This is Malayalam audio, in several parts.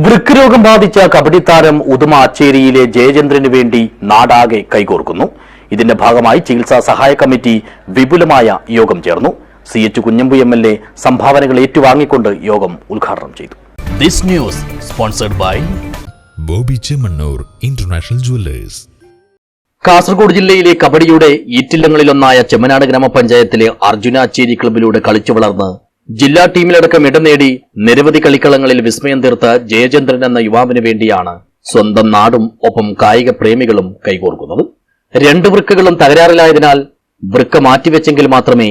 വൃക്കരോഗം ബാധിച്ച കബഡി താരം ഉദുമ അച്ചേരിയിലെ ജയചന്ദ്രന് വേണ്ടി നാടാകെ കൈകോർക്കുന്നു. ഇതിന്റെ ഭാഗമായി ചികിത്സാ സഹായ കമ്മിറ്റി വിപുലമായ യോഗം ചേർന്നു. CH കുഞ്ഞമ്പു MLA സംഭാവനകൾ ഏറ്റുവാങ്ങിക്കൊണ്ട് യോഗം ഉദ്ഘാടനം ചെയ്തു. This news sponsored by Bobby Chemmanur international jewellers. Kasaragod ജില്ലയിലെ കബഡിയുടെ ഈറ്റില്ലങ്ങളിലൊന്നായ ചെമ്മനാട് ഗ്രാമപഞ്ചായത്തിലെ അർജുന അച്ചേരി ക്ലബിലൂടെ കളിച്ചു വളർന്ന് ജില്ലാ ടീമിലടക്കം ഇടം നേടി നിരവധി കളിക്കളങ്ങളിൽ വിസ്മയം തീർത്ത ജയചന്ദ്രൻ എന്ന യുവാവിന് വേണ്ടിയാണ് സ്വന്തം നാടും ഒപ്പം കായിക പ്രേമികളും കൈകോർക്കുന്നത്. 2 വൃക്കകളും തകരാറിലായതിനാൽ വൃക്ക മാറ്റിവെച്ചെങ്കിൽ മാത്രമേ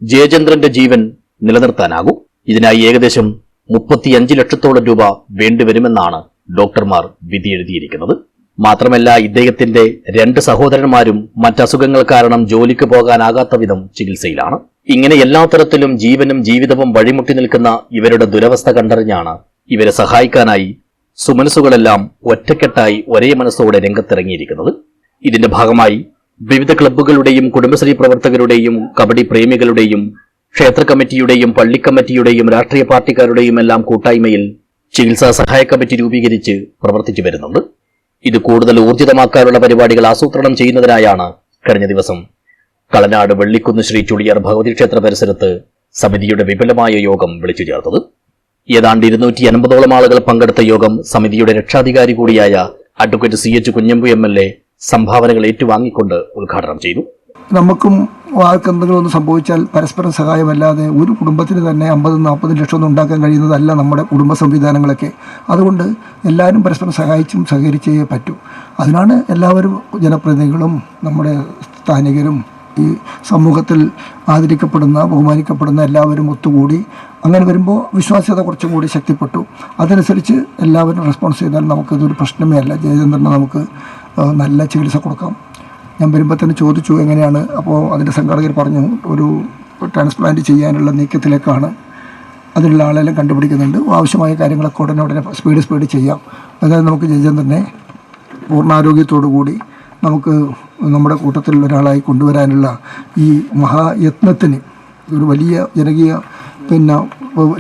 ജയചന്ദ്രന്റെ ജീവൻ നിലനിർത്താനാകൂ. ഇതിനായി ഏകദേശം 35 ലക്ഷത്തോളം രൂപ വേണ്ടിവരുമെന്നാണ് ഡോക്ടർമാർ വിധിയെഴുതിയിരിക്കുന്നത്. മാത്രമല്ല, ഇദ്ദേഹത്തിന്റെ 2 സഹോദരന്മാരും മറ്റസുഖങ്ങൾ കാരണം ജോലിക്ക് പോകാനാകാത്ത വിധം ചികിത്സയിലാണ്. ഇങ്ങനെ എല്ലാ തരത്തിലും ജീവനും ജീവിതവും വഴിമുട്ടി നിൽക്കുന്ന ഇവരുടെ ദുരവസ്ഥ കണ്ടറിഞ്ഞാണ് ഇവരെ സഹായിക്കാനായി സുമനസ്സുകളെല്ലാം ഒറ്റക്കെട്ടായി ഒരേ മനസ്സോടെ രംഗത്തിറങ്ങിയിരിക്കുന്നത്. ഇതിന്റെ ഭാഗമായി വിവിധ ക്ലബ്ബുകളുടെയും കുടുംബശ്രീ പ്രവർത്തകരുടെയും കബഡി പ്രേമികളുടെയും ക്ഷേത്ര കമ്മിറ്റിയുടെയും പള്ളി കമ്മിറ്റിയുടെയും രാഷ്ട്രീയ പാർട്ടിക്കാരുടെയും എല്ലാം കൂട്ടായ്മയിൽ ചികിത്സാ സഹായ കമ്മിറ്റി രൂപീകരിച്ച് പ്രവർത്തിച്ചു വരുന്നുണ്ട്. ഇത് കൂടുതൽ ഊർജിതമാക്കാനുള്ള പരിപാടികൾ ആസൂത്രണം ചെയ്യുന്നതിനായാണ് കഴിഞ്ഞ ദിവസം കളനാട് വെള്ളിക്കുന്ന് ശ്രീ ചുളിയാർ ഭഗവതി ക്ഷേത്ര പരിസരത്ത് സമിതിയുടെ വിപുലമായ യോഗം വിളിച്ചു ചേർത്തത്. ഏതാണ്ട് 250ഓളം ആളുകൾ പങ്കെടുത്ത യോഗം സമിതിയുടെ രക്ഷാധികാരി കൂടിയായ അഡ്വക്കേറ്റ് CH കുഞ്ഞമ്പു MLA സംഭാവനകൾ ഏറ്റുവാങ്ങിക്കൊണ്ട് ഉദ്ഘാടനം ചെയ്തു. നമുക്കും ആർക്കെന്തെങ്കിലും ഒന്ന് സംഭവിച്ചാൽ പരസ്പരം സഹായമല്ലാതെ ഒരു കുടുംബത്തിന് തന്നെ 50-40 ലക്ഷം ഒന്നും ഉണ്ടാക്കാൻ കഴിയുന്നതല്ല നമ്മുടെ കുടുംബ സംവിധാനങ്ങളൊക്കെ. അതുകൊണ്ട് എല്ലാവരും പരസ്പരം സഹായിച്ചും സഹകരിച്ചേ പറ്റൂ. അതിനാണ് എല്ലാവരും ജനപ്രതിനിധികളും നമ്മുടെ സ്ഥാനികരും ഈ സമൂഹത്തിൽ ആദരിക്കപ്പെടുന്ന ബഹുമാനിക്കപ്പെടുന്ന എല്ലാവരും ഒത്തുകൂടി അങ്ങനെ വരുമ്പോൾ വിശ്വാസ്യത കുറച്ചും കൂടി ശക്തിപ്പെട്ടു. അതനുസരിച്ച് എല്ലാവരും റെസ്പോൺസ് ചെയ്താൽ നമുക്കിതൊരു പ്രശ്നമേ അല്ല. ജയചന്ദ്രന് നമുക്ക് നല്ല ചികിത്സ കൊടുക്കാം. ഞാൻ വരുമ്പോൾ തന്നെ ചോദിച്ചു എങ്ങനെയാണ്. അപ്പോൾ അതിൻ്റെ സംഘാടകർ പറഞ്ഞു ഒരു ട്രാൻസ്പ്ലാന്റ് ചെയ്യാനുള്ള നീക്കത്തിലേക്കാണ്. അതിനുള്ള ആളെല്ലാം കണ്ടുപിടിക്കുന്നുണ്ട്. ആവശ്യമായ കാര്യങ്ങളൊക്കെ ഉടനെ സ്പീഡ് ചെയ്യാം. അതായത് നമുക്ക് ജയചന്ദ്രനെ പൂർണ്ണാരോഗ്യത്തോടു കൂടി നമുക്ക് നമ്മുടെ കൂട്ടത്തിലുള്ള ഒരാളായി കൊണ്ടുവരാനുള്ള ഈ മഹായത്നത്തിന് ഒരു വലിയ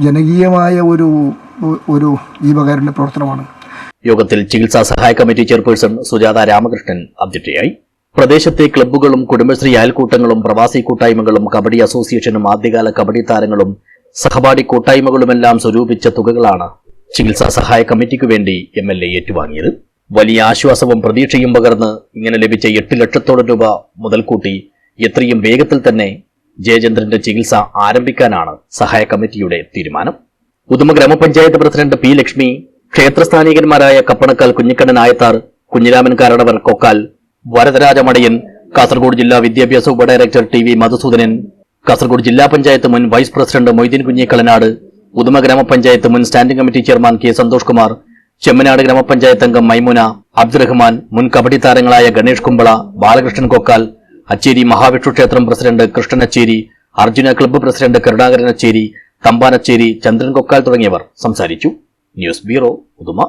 ജനകീയമായ ഒരു ജീവകാരുണ്യ പ്രവർത്തനമാണ്. യോഗത്തിൽ ചികിത്സാ സഹായ കമ്മിറ്റി ചെയർപേഴ്സൺ സുജാത രാമകൃഷ്ണൻ അധ്യക്ഷയായി. പ്രദേശത്തെ ക്ലബ്ബുകളും കുടുംബശ്രീ അയൽക്കൂട്ടങ്ങളും പ്രവാസി കൂട്ടായ്മകളും കബഡി അസോസിയേഷനും ആദ്യകാല കബഡി താരങ്ങളും സഹപാഠി കൂട്ടായ്മകളുമെല്ലാം സ്വരൂപിച്ച തുകകളാണ് ചികിത്സാ സഹായ കമ്മിറ്റിക്ക് വേണ്ടി MLA ഏറ്റുവാങ്ങിയത്. വലിയ ആശ്വാസവും പ്രതീക്ഷയും പകർന്ന് ഇങ്ങനെ ലഭിച്ച 8 ലക്ഷത്തോളം രൂപ മുതൽക്കൂട്ടി എത്രയും വേഗത്തിൽ തന്നെ ജയചന്ദ്രന്റെ ചികിത്സ ആരംഭിക്കാനാണ് സഹായ കമ്മിറ്റിയുടെ തീരുമാനം. ഉദുമ ഗ്രാമപഞ്ചായത്ത് പ്രസിഡന്റ് P. ലക്ഷ്മി, ക്ഷേത്രസ്ഥാനികന്മാരായ കപ്പണക്കാൽ കുഞ്ഞിക്കണ്ണൻ ആയത്താർ, കുഞ്ഞിരാമൻ കാരണവർ കൊക്കാൽ, വരദരാജ മടയൻ, കാസർഗോഡ് ജില്ലാ വിദ്യാഭ്യാസ ഉപഡയറക്ടർ TV. മധുസൂദനൻ, കാസർഗോഡ് ജില്ലാ പഞ്ചായത്ത് മുൻ വൈസ് പ്രസിഡന്റ് മൊയ്തീൻ കുഞ്ഞി കളനാട്, ഉദുമ ഗ്രാമപഞ്ചായത്ത് മുൻ standing committee chairman K. Santhosh Kumar, Chemmanad ഗ്രാമപഞ്ചായത്ത് അംഗം മൈമുന, അബ്ദുറഹ്മാൻ, മുൻ കബഡി താരങ്ങളായ ഗണേഷ് കുമ്പള, ബാലകൃഷ്ണൻ കൊക്കാൽ, അച്ചേരി മഹാവിഷ്ണു ക്ഷേത്രം president Krishnan Acheri, Arjuna club president Karunakaran Acheri, Thampan Acheri, Chandran Kokkal തുടങ്ങിയവർ സംസാരിച്ചു. News bureau, Uduma.